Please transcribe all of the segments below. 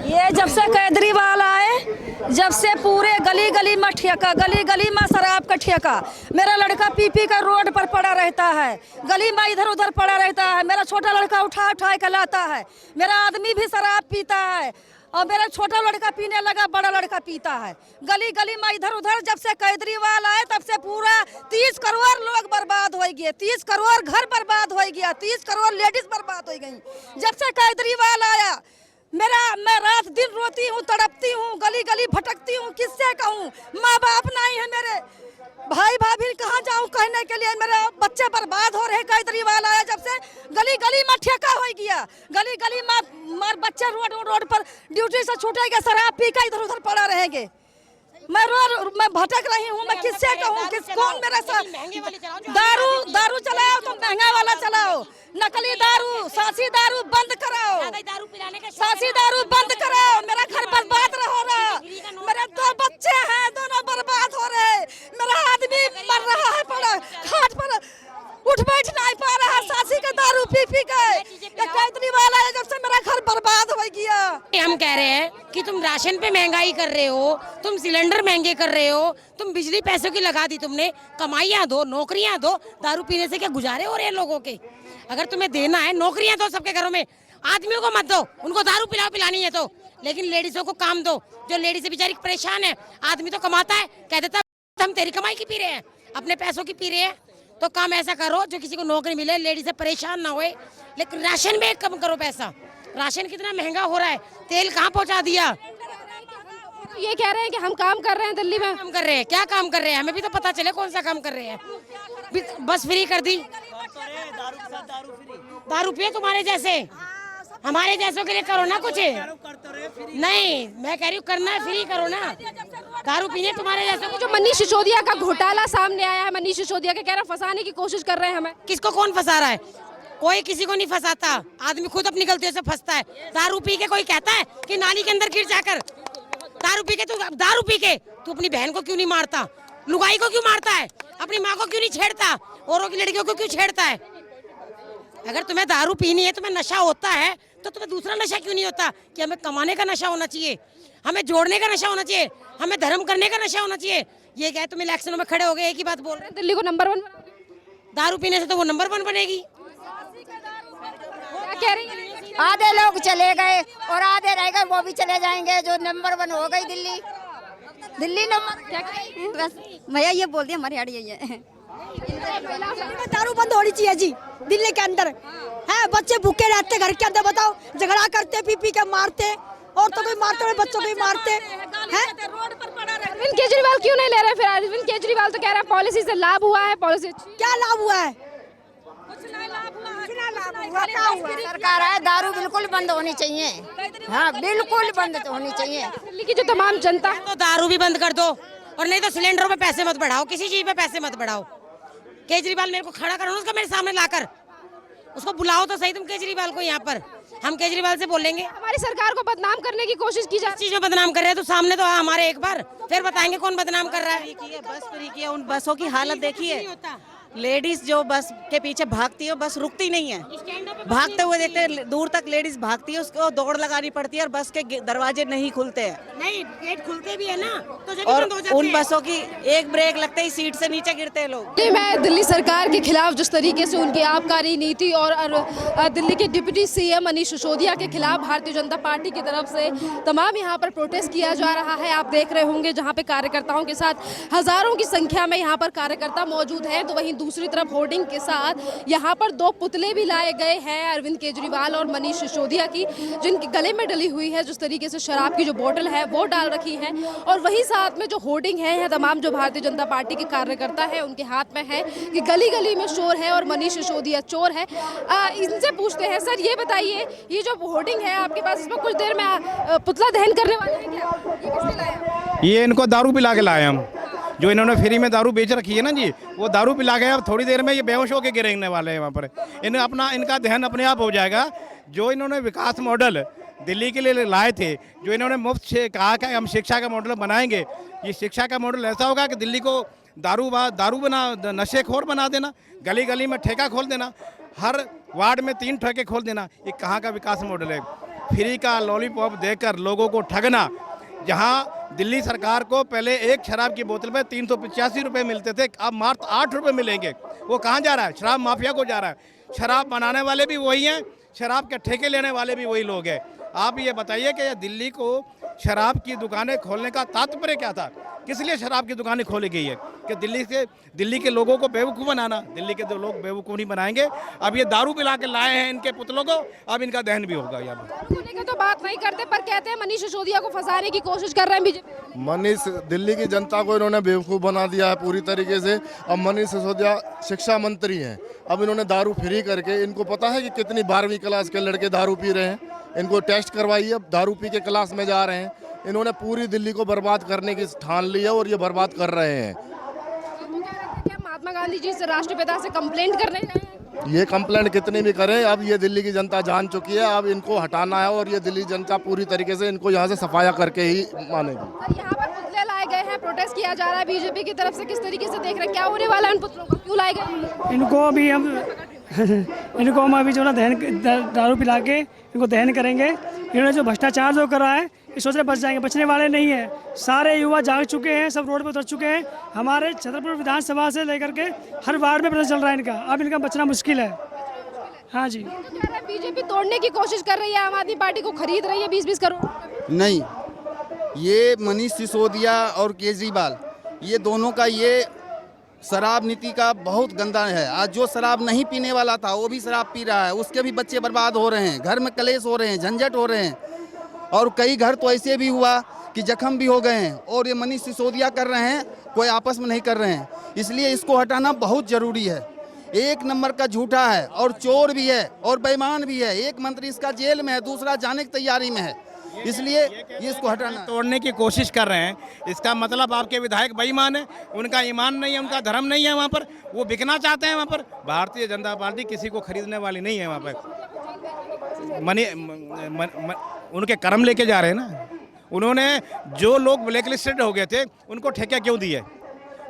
ये जब से केजरीवाल आए, जब से पूरे गली गली में ठेका, गली गली में शराब का ठेका। मेरा लड़का पी पी कर रोड पर पड़ा रहता है, गली में इधर उधर पड़ा रहता है। मेरा छोटा लड़का उठा उठा के लाता है। मेरा आदमी भी शराब पीता है और मेरा छोटा लड़का पीने लगा, बड़ा लड़का पीता है। गली गली में इधर उधर। जब से केजरीवाल आए तब से पूरा 30 करोड़ लोग बर्बाद हो गए, 30 करोड़ घर बर्बाद हो गया, 30 करोड़ लेडीज बर्बाद हो गई। जब से केजरीवाल आया मैं रात दिन रोती हूँ, तड़पती हूँ, गली गली भटकती हूँ। किससे कहूँ? माँ बाप नहीं है मेरे, भाई भाभी कहाँ जाऊँ कहने के लिए। मेरे बच्चे बर्बाद हो रहे। केजरीवाल आया जब से गली गली में ठेका हो गया, गली गली में मार बच्चे रोड पर ड्यूटी से छूटेंगे, शराब पी कर इधर उधर पड़ा रहेंगे। मैं भटक रही हूँ। मैं किससे कहूँ? कौन मेरे साथ? दारू चलाओ तो महंगा वाला चलाओ, नकली दारू, सासी दारू बंद कराओ, सासी दारू बंद कराओ। मेरा घर बर्बाद हो रहा, मेरे 2 बच्चे हैं, दोनों बर्बाद हो रहे। मेरा आदमी मर रहा है, पड़ा खाट पर उठ बैठ नहीं पा रहा, सासी का दारू पी पी के। केजरीवाल आया जब से मेरा घर बर्बाद हो गया। हम कह रहे हैं कि तुम राशन पे महंगाई कर रहे हो, तुम सिलेंडर महंगे कर रहे हो, तुम बिजली पैसों की लगा दी, तुमने कमाइयाँ दो, नौकरियाँ दो। दारू पीने से क्या गुजारे हो रहे हैं लोगों के? अगर तुम्हें देना है नौकरियाँ दो सबके घरों में, आदमियों को मत दो, उनको दारू पिलानी है तो, लेकिन लेडीजों को काम दो। जो लेडीज बेचारी परेशान है, आदमी तो कमाता है, कह देता हम तेरी कमाई की पी रहे हैं, अपने पैसों की पी रहे हैं। तो काम ऐसा करो जो किसी को नौकरी मिले, लेडीज से परेशान ना होए। लेकिन राशन में कम करो पैसा। राशन कितना महंगा हो रहा है, तेल कहाँ पहुँचा दिया। ये कह रहे हैं कि हम काम कर रहे हैं दिल्ली में। काम कर रहे हैं, क्या काम कर रहे हैं? हमें भी तो पता चले कौन सा काम कर रहे हैं। बस फ्री कर दी, दारू पिए तुम्हारे जैसे, हमारे जैसों के लिए करो ना कुछ। नहीं, मैं कह रही हूँ करना है, फ्री करो ना। दारू पीने तुम्हारे जैसे को। जो मनीष सिसोदिया का घोटाला सामने आया है, मनीष सिसोदिया के कह रहे हैं फंसाने की कोशिश कर रहे हैं हमें। किसको कौन फंसा रहा है? कोई किसी को नहीं फंसाता, आदमी खुद अपनी गलतियों से फंसता है। दारू पी के कोई कहता है कि नाली के अंदर गिर जाकर? दारू पी के तू अपनी बहन को क्यों नहीं मारता? लुगाई को क्यों मारता है? अपनी माँ को क्यों नहीं छेड़ता? औरों की लड़कियों को क्यों छेड़ता है? अगर तुम्हें दारू पीनी है, तुम्हें नशा होता है, तो तुम्हें दूसरा नशा क्यों नहीं होता? कि हमें कमाने का नशा होना चाहिए, हमें जोड़ने का नशा होना चाहिए, हमें धर्म करने का नशा होना चाहिए। ये क्या है, तुम इलेक्शनों में खड़े हो गए एक ही बात बोल रहे हैं, दिल्ली को नंबर 1। दारू पीने से तो वो नंबर 1 बनेगी। क्या कह रही है? आधे लोग चले गए और आधे रह गए, वो भी चले जाएंगे। जो नंबर 1 हो गई दिल्ली नंबर। क्या कह रही है? बस भैया ये बोल दिया, हमारी यही है। दारू बंद होनी चाहिए जी दिल्ली के अंदर है। बच्चे भूखे रहते घर के अंदर, बताओ, झगड़ा करते, पी पी के मारते, और तो कोई मारते हुए बच्चों को भी मारते हैं। अरविंद केजरीवाल क्यों नहीं ले रहे? फिर अरविंद केजरीवाल तो कह रहा है पॉलिसी से लाभ हुआ है, पॉलिसी क्या लाभ हुआ है? सरकार है, दारू बिल्कुल बंद होनी चाहिए। हाँ, बिल्कुल बंद होनी चाहिए। दिल्ली की जो तमाम जनता तो दारू भी बंद कर दो, और नहीं तो सिलेंडरों पे पैसे मत बढ़ाओ, किसी चीज पे पैसे मत बढ़ाओ। केजरीवाल मेरे को खड़ा करो उसका मेरे सामने लाकर, उसको बुलाओ तो सही तुम केजरीवाल को यहाँ पर। हम केजरीवाल से बोलेंगे। हमारी सरकार को बदनाम करने की कोशिश की जा रही है। चीज में बदनाम कर रहे हैं तो सामने तो हमारे एक बार, फिर बताएंगे कौन बदनाम कर रहा है। बस फ्री की है, उन बसों की हालत देखिए। लेडीज जो बस के पीछे भागती है, बस रुकती नहीं है, भागते हुए देखते हैं, दूर तक लेडीज भागती है, उसको दौड़ लगानी पड़ती है और बस के दरवाजे नहीं खुलते हैं। नहीं, गेट खुलते भी है ना तो जब और बंद हो जाते उन हैं। बसों की एक ब्रेक लगते ही सीट से नीचे गिरते हैं लोग। मैं दिल्ली सरकार के खिलाफ जिस तरीके से उनकी आबकारी नीति और दिल्ली के डिप्टी सीएम मनीष सिसोदिया के खिलाफ भारतीय जनता पार्टी की तरफ से तमाम यहाँ पर प्रोटेस्ट किया जा रहा है। आप देख रहे होंगे जहाँ पे कार्यकर्ताओं के साथ हजारों की संख्या में यहाँ पर कार्यकर्ता मौजूद हैं, तो वहीं दूसरी तरफ होर्डिंग के साथ यहाँ पर 2 पुतले भी लाए गए हैं अरविंद केजरीवाल और मनीष सिसोदिया की, जिनके गले में डली हुई है जिस तरीके से शराब की जो बोतल है वो डाल रखी है। और वही साथ में जो होर्डिंग है तमाम जो भारतीय जनता पार्टी के कार्यकर्ता है उनके हाथ में है कि गली गली में शोर है और मनीष सिसोदिया चोर है। इनसे पूछते हैं, सर ये बताइए, ये जो होर्डिंग है आपके पास, इसमें कुछ देर में पुतला दहन करने वाले हैं क्या? ये किसने लाया? ये इनको दारू पिला के लाए हम, जो इन्होंने फ्री में दारू बेच रखी है ना जी, वो दारू पिला गए। अब थोड़ी देर में ये बेहोश होकर गिरने वाले हैं वहाँ पर। इनका दहन अपने आप हो जाएगा। जो इन्होंने विकास मॉडल दिल्ली के लिए लाए थे, जो इन्होंने मुफ्त से कहा कि हम शिक्षा का मॉडल बनाएंगे, ये शिक्षा का मॉडल ऐसा होगा कि दिल्ली को दारू बना, नशेखोर बना देना, गली गली में ठेका खोल देना, हर वार्ड में 3 ठेके खोल देना। ये कहाँ का विकास मॉडल है? फ्री का लॉलीपॉप देकर लोगों को ठगना, जहां दिल्ली सरकार को पहले एक शराब की बोतल में 385 रुपये मिलते थे, अब मात्र 8 रुपये मिलेंगे। वो कहाँ जा रहा है? शराब माफिया को जा रहा है। शराब बनाने वाले भी वही हैं, शराब के ठेके लेने वाले भी वही लोग हैं। आप ये बताइए कि दिल्ली को शराब की दुकानें खोलने का तात्पर्य क्या था? किस लिए शराब की दुकानें खोली गई है? कि दिल्ली के लोगों को बेवकूफ़ बनाना। दिल्ली के जो लोग बेवकूफ़ नहीं बनाएंगे। अब ये दारू पिला के लाए हैं इनके पुतलों को, अब इनका दहन भी होगा। यहाँ होने की तो बात नहीं करते, पर कहते हैं मनीष सिसोदिया को फंसाने की कोशिश कर रहे हैं बीजेपी। मनीष, दिल्ली की जनता को इन्होंने बेवकूफ़ बना दिया है पूरी तरीके से। अब मनीष सिसोदिया शिक्षा मंत्री हैं, अब इन्होंने दारू फ्री करके, इनको पता है कि कितनी 12वीं क्लास के लड़के दारू पी रहे हैं। इनको टेस्ट करवाइए, अब दारू पी के क्लास में जा रहे हैं। इन्होंने पूरी दिल्ली को बर्बाद करने की ठान ली है और ये बर्बाद कर रहे हैं। क्या महात्मा गांधी जी से, राष्ट्रपिता से कंप्लेंट करने जाएं? ये कंप्लेंट कितनी भी करें, अब ये दिल्ली की जनता जान चुकी है। अब इनको हटाना है और ये दिल्ली जनता पूरी तरीके से इनको यहाँ से सफाया करके ही मानेगी। यहाँ पर पुतले लाए गए हैं, प्रोटेस्ट किया जा रहा है बीजेपी की तरफ से, किस तरीके से देख रहे हैं? क्या होने वाला है उन पुतलों को? क्यों लाए गए? इनको हम अभी जो ना दारू पिला के इनको दहन करेंगे। इन्होंने जो भ्रष्टाचार जो करा है, इस सोच रहे बच जाएंगे, बचने वाले नहीं है। सारे युवा जाग चुके हैं, सब रोड पर उतर चुके हैं। हमारे छतरपुर विधानसभा से लेकर के हर वार्ड में प्रदर्शन चल रहा है इनका। अब इनका बचना मुश्किल है। हाँ जी, बीजेपी तोड़ने की कोशिश कर रही है, आम आदमी पार्टी को खरीद रही है 20-20 करोड़। नहीं, ये मनीष सिसोदिया और केजरीवाल, ये दोनों का ये शराब नीति का बहुत गंदा है। आज जो शराब नहीं पीने वाला था वो भी शराब पी रहा है, उसके भी बच्चे बर्बाद हो रहे हैं, घर में कलेश हो रहे हैं, झंझट हो रहे हैं, और कई घर तो ऐसे भी हुआ कि जख्म भी हो गए हैं। और ये मनीष सिसोदिया कर रहे हैं, कोई आपस में नहीं कर रहे हैं। इसलिए इसको हटाना बहुत ज़रूरी है। एक नंबर का झूठा है और चोर भी है और बेईमान भी है। एक मंत्री इसका जेल में है, दूसरा जाने की तैयारी में है। इसलिए ये इसको हटाना, तोड़ने की कोशिश कर रहे हैं। इसका मतलब आपके विधायक बेईमान है, उनका ईमान नहीं है, उनका धर्म नहीं है। वहाँ पर वो बिकना चाहते हैं। वहाँ पर भारतीय जनता पार्टी किसी को खरीदने वाली नहीं है। वहाँ पर उनके कर्म लेके जा रहे हैं ना। उन्होंने जो लोग ब्लैक लिस्टेड हो गए थे उनको ठेका क्यों दिए?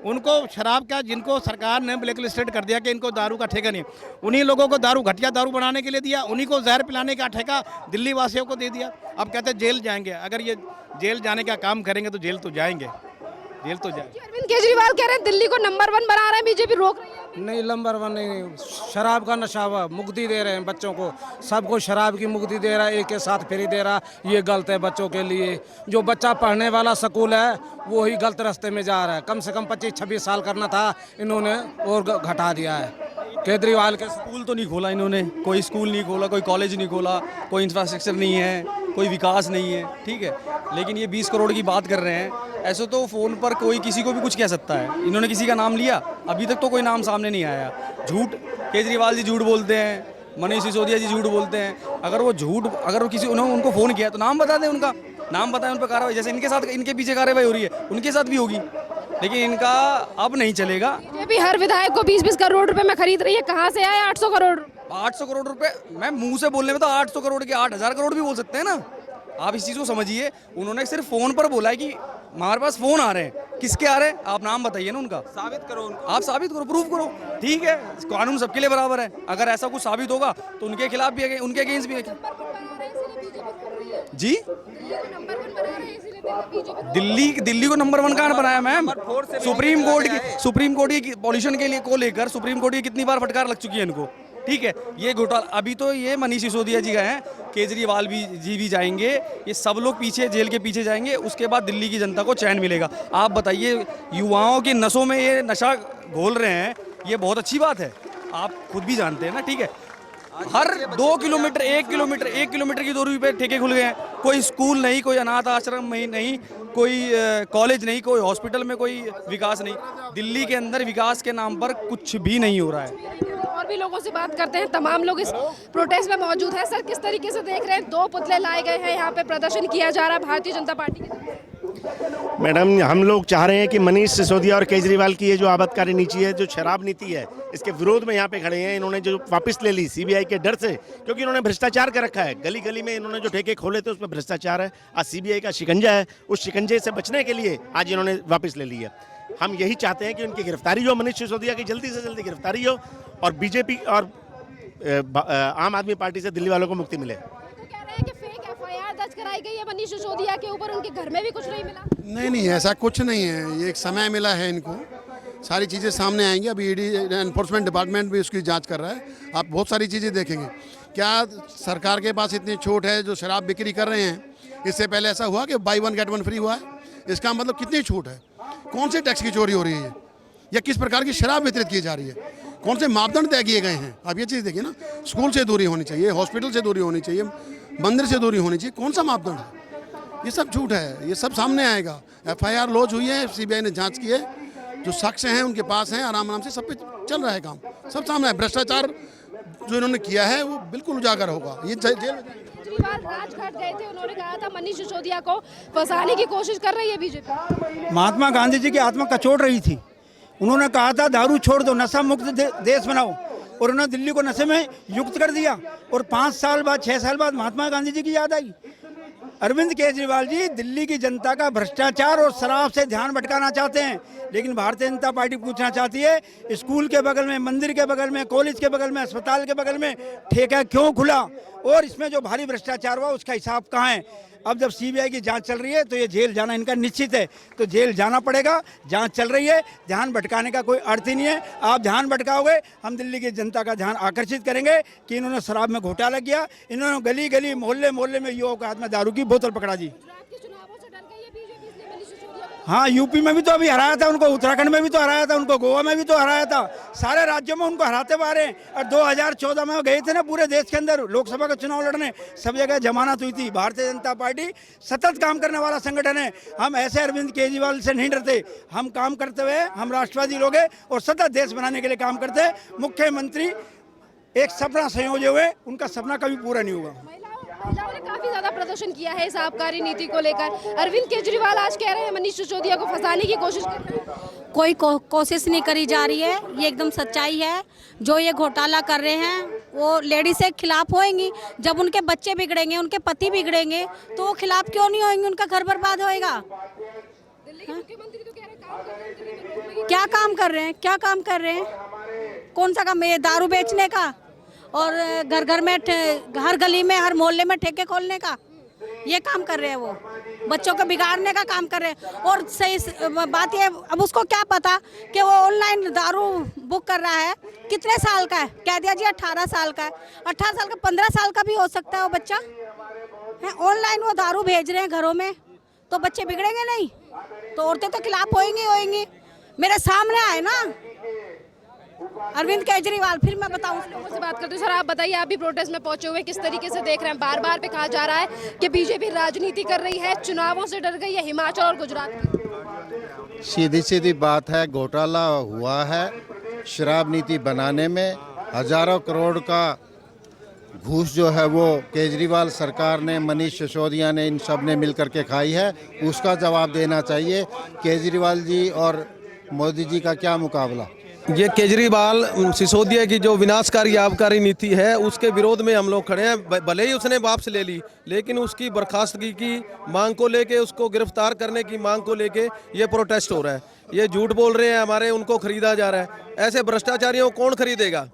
उनको शराब का, जिनको सरकार ने ब्लैक लिस्टेड कर दिया कि इनको दारू का ठेका नहीं, उन्हीं लोगों को दारू, घटिया दारू बनाने के लिए दिया। उन्हीं को जहर पिलाने का ठेका दिल्ली वासियों को दे दिया। अब कहते हैं जेल जाएंगे। अगर ये जेल जाने का काम करेंगे तो जेल तो जाएंगे, जेल तो जाएंगे। अरविंद केजरीवाल कह रहे हैं दिल्ली को नंबर 1 बना रहे हैं, बीजेपी रोक रही है। नहीं, नंबर 1 नहीं, शराब का नशा हुआ, मुक्ति दे रहे हैं बच्चों को, सबको शराब की मुक्ति दे रहा है, एक के साथ फ्री दे रहा। ये गलत है बच्चों के लिए। जो बच्चा पढ़ने वाला स्कूल है वो ही गलत रास्ते में जा रहा है। कम से कम 25-26 साल करना था, इन्होंने और घटा दिया है। केजरीवाल के स्कूल तो नहीं खोला इन्होंने, कोई स्कूल नहीं खोला, कोई कॉलेज नहीं खोला, कोई इंफ्रास्ट्रक्चर नहीं है, कोई विकास नहीं है, ठीक है। लेकिन ये 20 करोड़ की बात कर रहे हैं। ऐसे तो फ़ोन पर कोई किसी को भी कुछ कह सकता है। इन्होंने किसी का नाम लिया? अभी तक तो कोई नाम सामने नहीं आया। झूठ, केजरीवाल जी झूठ बोलते हैं, मनीष सिसोदिया जी झूठ बोलते हैं। अगर वो झूठ, अगर वो किसी, उन्होंने उनको फ़ोन किया तो नाम बता दें, उनका नाम बताएं, उन पर कार्रवाई। जैसे इनके साथ, इनके पीछे कार्रवाई हो रही है, उनके साथ भी होगी। लेकिन इनका अब नहीं चलेगा। बीजेपी हर विधायक को 20-20 करोड़ रुपए में खरीद रही है। कहाँ से आए 800 करोड़? 800 करोड़ रुपए, मैं मुंह से बोलने में तो 800 करोड़ के 8000 करोड़ भी बोल सकते हैं ना। आप इस चीज़ को समझिए। उन्होंने सिर्फ फ़ोन पर बोला है कि हमारे पास फ़ोन आ रहे हैं। किसके आ रहे हैं? आप नाम बताइए ना उनका, साबित करो। आप साबित करो, प्रूफ करो, ठीक है। कानून सबके लिए बराबर है। अगर ऐसा कुछ साबित होगा तो उनके खिलाफ भी है, उनके अगेंस्ट भी है जी। दिल्ली को नंबर 1 कहाँ बनाया मैम? सुप्रीम कोर्ट की पॉल्यूशन के लिए को लेकर सुप्रीम कोर्ट की कितनी बार फटकार लग चुकी है इनको, ठीक है। ये घोटाला, अभी तो ये मनीष सिसोदिया जी गए हैं, केजरीवाल जी भी जाएंगे, ये सब लोग पीछे, जेल के पीछे जाएंगे। उसके बाद दिल्ली की जनता को चैन मिलेगा। आप बताइए, युवाओं की नसों में ये नशा घोल रहे हैं, ये बहुत अच्छी बात है। आप खुद भी जानते हैं ना, ठीक है। हर 2 किलोमीटर 1 किलोमीटर की दूरी पे ठेके खुल गए हैं। कोई स्कूल नहीं, कोई अनाथ आश्रम में नहीं, कोई कॉलेज नहीं, कोई हॉस्पिटल में कोई विकास नहीं। दिल्ली के अंदर विकास के नाम पर कुछ भी नहीं हो रहा है। और भी लोगों से बात करते हैं। तमाम लोग इस प्रोटेस्ट में मौजूद हैं। सर, किस तरीके से देख रहे हैं? 2 पुतले लाए गए हैं, यहाँ पे प्रदर्शन किया जा रहा है भारतीय जनता पार्टी की तरफ से। मैडम, हम लोग चाह रहे हैं कि मनीष सिसोदिया और केजरीवाल की ये जो आबदकारी नीति है, जो शराब नीति है, इसके विरोध में यहाँ पे खड़े हैं। इन्होंने जो वापस ले ली सीबीआई के डर से, क्योंकि इन्होंने भ्रष्टाचार कर रखा है। गली गली में इन्होंने जो ठेके खोले थे उसमें भ्रष्टाचार है। आज सीबीआई का शिकंजा है, उस शिकंजे से बचने के लिए आज इन्होंने वापस ले ली है। हम यही चाहते हैं कि उनकी गिरफ्तारी हो, मनीष सिसोदिया की जल्दी से जल्दी गिरफ्तारी हो और बीजेपी और आम आदमी पार्टी से दिल्ली वालों को मुक्ति मिले। कह रहे हैं कि फेक लगाई गई है मनीष सिसोदिया के ऊपर, उनके घर में भी कुछ नहीं मिला? नहीं, ऐसा कुछ नहीं है। ये एक समय मिला है इनको, सारी चीज़ें सामने आएंगी। अभी ईडी एनफोर्समेंट डिपार्टमेंट भी उसकी जांच कर रहा है। आप बहुत सारी चीज़ें देखेंगे। क्या सरकार के पास इतनी छूट है जो शराब बिक्री कर रहे हैं? इससे पहले ऐसा हुआ कि बाई 1 गेट 1 फ्री हुआ है? इसका मतलब कितनी छूट है? कौन से टैक्स की चोरी हो रही है या किस प्रकार की शराब वितरित की जा रही है? कौन से मापदंड तय किए गए हैं? आप ये चीज़ देखिए ना, स्कूल से दूरी होनी चाहिए, हॉस्पिटल से दूरी होनी चाहिए, मंदिर से दूरी होनी चाहिए। कौन सा मापदंड है? ये सब झूठ है, ये सब सामने आएगा। FIR लॉन्च हुई है, CBI ने जांच की है, जो शख्स हैं उनके पास हैं, आराम से सब पे चल रहा है काम, सब सामने है। भ्रष्टाचार जो इन्होंने किया है वो बिल्कुल उजागर होगा। ये जेल केजरीवाल राजघाट गए थे, उन्होंने कहा था मनीष सिसोदिया को फंसाने की कोशिश कर रही है बीजेपी। महात्मा गांधी जी की आत्मा कचोट रही थी। उन्होंने कहा था दारू छोड़ दो, नशा मुक्त देश बनाओ, और उन्होंने दिल्ली को नशे में युक्त कर दिया। और 5 साल बाद 6 साल बाद महात्मा गांधी जी की याद आई। अरविंद केजरीवाल जी दिल्ली की जनता का भ्रष्टाचार और शराब से ध्यान भटकाना चाहते हैं, लेकिन भारतीय जनता पार्टी पूछना चाहती है, स्कूल के बगल में, मंदिर के बगल में, कॉलेज के बगल में, अस्पताल के बगल में ठेका क्यों खुला, और इसमें जो भारी भ्रष्टाचार हुआ उसका हिसाब कहाँ है? अब जब CBI की जांच चल रही है तो ये जेल जाना इनका निश्चित है, तो जेल जाना पड़ेगा। जांच चल रही है, ध्यान भटकाने का कोई अर्थ ही नहीं है। आप ध्यान भटकाओगे, हम दिल्ली की जनता का ध्यान आकर्षित करेंगे कि इन्होंने शराब में घोटाला किया, इन्होंने गली गली मोहल्ले मोहल्ले में युवाओं के हाथ में दारू की बोतल पकड़ा दी। हाँ, यूपी में भी तो अभी हराया था उनको, उत्तराखंड में भी तो हराया था उनको, गोवा में भी तो हराया था, सारे राज्यों में उनको हराते हुए आ रहे हैं। और 2014 में गए थे ना पूरे देश के अंदर लोकसभा का चुनाव लड़ने, सब जगह जमानत हुई थी। भारतीय जनता पार्टी सतत काम करने वाला संगठन है। हम ऐसे अरविंद केजरीवाल से नहीं डरते, हम काम करते हुए, हम राष्ट्रवादी लोग हैं और सतत देश बनाने के लिए काम करते हैं। मुख्यमंत्री एक सपना संयोजे हुए, उनका सपना कभी पूरा नहीं होगा। महिलाओं ने काफी ज्यादा प्रदर्शन किया है इस आबकारी नीति को लेकर। अरविंद केजरीवाल आज कह रहे हैं मनीष सिसोदिया को फंसाने की कोशिश कर रहे हैं। कोई कोशिश नहीं करी जा रही है, ये एकदम सच्चाई है। जो ये घोटाला कर रहे हैं वो लेडीज के खिलाफ होएंगी। जब उनके बच्चे बिगड़ेंगे, उनके पति बिगड़ेंगे, तो वो खिलाफ क्यों नहीं होंगे? उनका घर बर्बाद होएगा। दिल्ली के मुख्यमंत्री तो कह रहे हैं काम कर रहे हैं। क्या काम कर रहे हैं? क्या काम कर रहे हैं? कौन सा काम? ये दारू बेचने का और घर घर में, हर गली में, हर मोहल्ले में ठेके खोलने का, ये काम कर रहे हैं। वो बच्चों को बिगाड़ने का काम कर रहे हैं। और सही बात ये, अब उसको क्या पता कि वो ऑनलाइन दारू बुक कर रहा है, कितने साल का है? कह दिया जी 18 साल का है। 18 साल का, 15 साल का भी हो सकता है वो बच्चा है। ऑनलाइन वो दारू भेज रहे हैं घरों में, तो बच्चे बिगड़ेंगे नहीं? तो औरतें तो खिलाफ होएंगी। मेरे सामने आए ना अरविंद केजरीवाल, फिर मैं बताऊं। लोगों से बात करते हैं। सर आप बताइए, आप भी प्रोटेस्ट में पहुंचे हुए, किस तरीके से देख रहे हैं? बार बार पे कहा जा रहा है कि बीजेपी राजनीति कर रही है, चुनावों से डर गई है हिमाचल और गुजरात की। सीधी सीधी बात है, घोटाला हुआ है शराब नीति बनाने में। हजारों करोड़ का घूस जो है वो केजरीवाल सरकार ने, मनीष सिसोदिया ने, इन सब ने मिलकर के खाई है। उसका जवाब देना चाहिए। केजरीवाल जी और मोदी जी का क्या मुकाबला? ये केजरीवाल सिसोदिया की जो विनाशकारी आबकारी नीति है उसके विरोध में हम लोग खड़े हैं। भले ही उसने वापस ले ली, लेकिन उसकी बर्खास्तगी की मांग को लेके, उसको गिरफ्तार करने की मांग को लेके ये प्रोटेस्ट हो रहा है। ये झूठ बोल रहे हैं हमारे, उनको खरीदा जा रहा है। ऐसे भ्रष्टाचारियों को कौन खरीदेगा?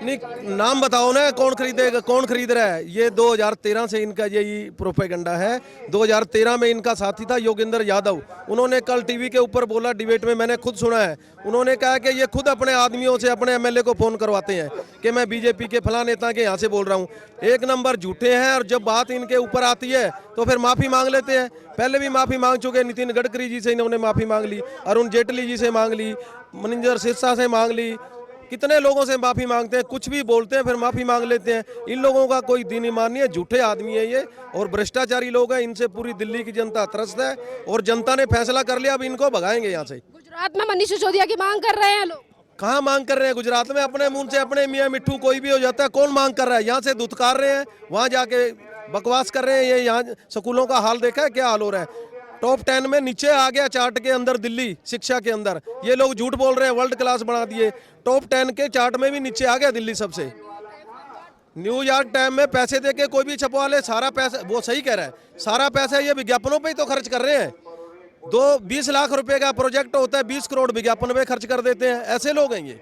नहीं, नाम बताओ ना, कौन खरीदेगा? कौन खरीद रहा है? ये 2013 से इनका यही प्रोपेगेंडा है। 2013 में इनका साथी था योगेंद्र यादव। उन्होंने कल टीवी के ऊपर बोला, डिबेट में मैंने खुद सुना है, उन्होंने कहा कि ये खुद अपने आदमियों से, अपने MLA को फ़ोन करवाते हैं कि मैं बीजेपी के फलां नेता के यहाँ से बोल रहा हूँ। एक नंबर झूठे हैं। और जब बात इनके ऊपर आती है तो फिर माफ़ी मांग लेते हैं। पहले भी माफ़ी मांग चुके, नितिन गडकरी जी से इन्होंने माफ़ी मांग ली, अरुण जेटली जी से मांग ली, मनिंदर सिरसा से मांग ली, कितने लोगों से माफ़ी मांगते हैं। कुछ भी बोलते हैं फिर माफ़ी मांग लेते हैं। इन लोगों का कोई दीन ईमान नहीं है, झूठे आदमी है ये और भ्रष्टाचारी लोग हैं। इनसे पूरी दिल्ली की जनता त्रस्त है और जनता ने फैसला कर लिया, अब इनको भगाएंगे यहाँ से। गुजरात में मनीष सिसोदिया की मांग कर रहे हैं लोग। कहाँ मांग कर रहे हैं? गुजरात में अपने मुंह से अपने मियाँ मिट्ठू कोई भी हो जाता है, कौन मांग कर रहा है? यहाँ से धुतकार रहे हैं, वहाँ जाके बकवास कर रहे हैं। ये यहाँ स्कूलों का हाल देखा है क्या हाल हो रहा है? टॉप 10 में नीचे आ गया चार्ट के अंदर दिल्ली शिक्षा के अंदर। ये लोग झूठ बोल रहे हैं, वर्ल्ड क्लास बना दिए। टॉप 10 के चार्ट में भी नीचे आ गया दिल्ली सबसे। न्यूयॉर्क टाइम में पैसे देके कोई भी छपवा ले, सारा पैसा, वो सही कह रहा है, सारा पैसा ये विज्ञापनों पे ही तो खर्च कर रहे हैं। 20 लाख रुपए का प्रोजेक्ट होता है, 20 करोड़ विज्ञापन पे खर्च कर देते हैं। ऐसे लोग हैं ये।